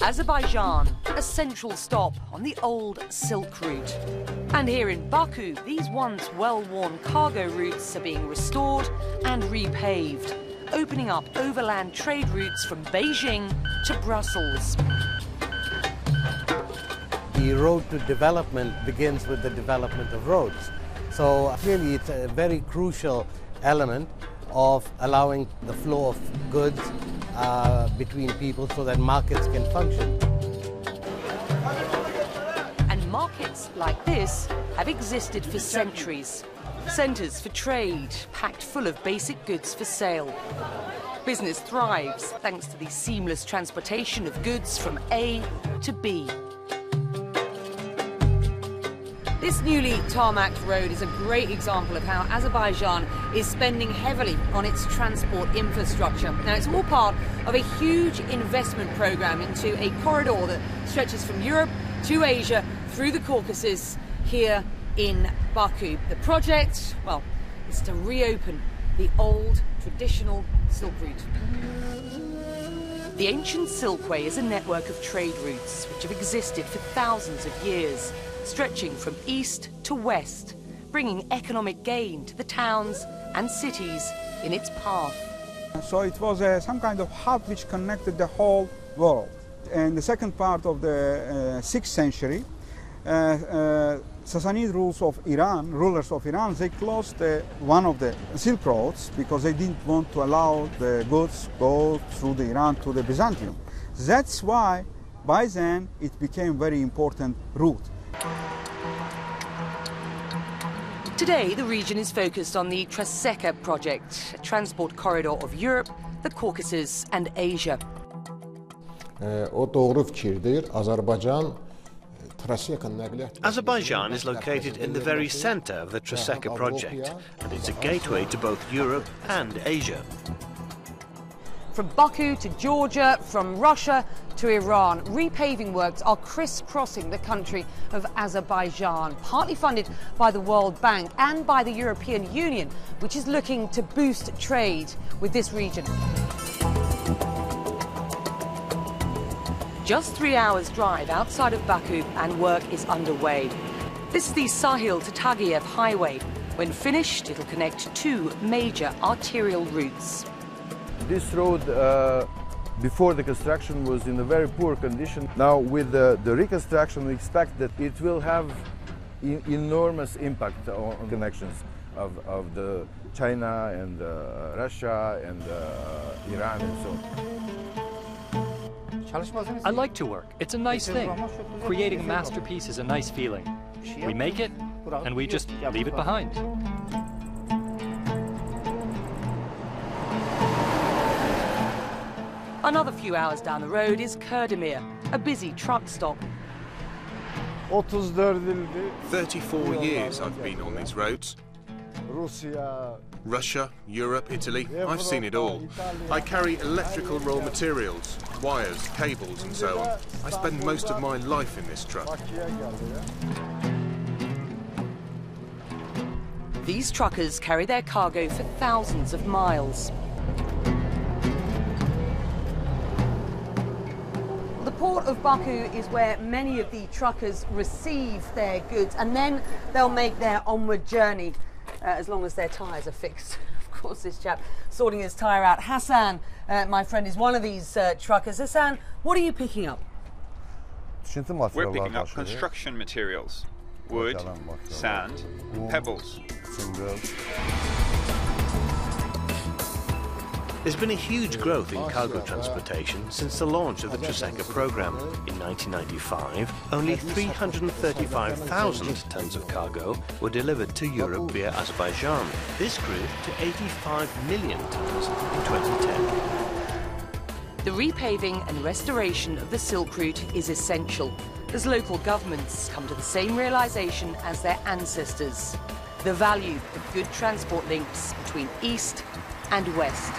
Azerbaijan, a central stop on the old Silk Route. And here in Baku, these once well-worn cargo routes are being restored and repaved, opening up overland trade routes from Beijing to Brussels. The road to development begins with the development of roads. So clearly it's a very crucial element of allowing the flow of goods between people so that markets can function. And markets like this have existed for centuries. Centres for trade, packed full of basic goods for sale. Business thrives thanks to the seamless transportation of goods from A to B. This newly tarmacked road is a great example of how Azerbaijan is spending heavily on its transport infrastructure. Now, it's all part of a huge investment programme into a corridor that stretches from Europe to Asia through the Caucasus here in Baku. The project, well, is to reopen the old traditional Silk Route. The ancient Silkway is a network of trade routes which have existed for thousands of years, stretching from east to west, bringing economic gain to the towns and cities in its path. So it was some kind of hub which connected the whole world. In the second part of the 6th century, Sassanid rulers of Iran, they closed one of the Silk Roads because they didn't want to allow the goods go through the Iran to the Byzantium. That's why by then it became a very important route. Today, the region is focused on the Traseka project, a transport corridor of Europe, the Caucasus and Asia. Azerbaijan is located in the very center of the Traseka project, and it's a gateway to both Europe and Asia. From Baku to Georgia, from Russia to Iran, repaving works are crisscrossing the country of Azerbaijan, partly funded by the World Bank and by the European Union, which is looking to boost trade with this region. Just 3 hours' drive outside of Baku and work is underway. This is the Sahil to Tagiev highway. When finished, it'll connect two major arterial routes. This road, before the construction, was in a very poor condition. Now, with the reconstruction, we expect that it will have enormous impact on connections of the China and Russia and Iran and so on. I like to work. It's a nice thing. Creating a masterpiece is a nice feeling. We make it, and we just leave it behind. Another few hours down the road is Kurdamir, a busy truck stop. 34 years I've been on these roads. Russia, Europe, Italy, I've seen it all. I carry electrical raw materials, wires, cables and so on. I spend most of my life in this truck. These truckers carry their cargo for thousands of miles. The port of Baku is where many of the truckers receive their goods, and then they'll make their onward journey, as long as their tyres are fixed. Of course, this chap sorting his tyre out. Hassan, my friend, is one of these truckers. Hassan, what are you picking up? We're picking up construction materials, wood, sand, pebbles. There's been a huge growth in cargo transportation since the launch of the Traseka program. In 1995, only 335,000 tons of cargo were delivered to Europe via Azerbaijan. This grew to 85 million tons in 2010. The repaving and restoration of the Silk Route is essential, as local governments come to the same realisation as their ancestors: the value of good transport links between East and West.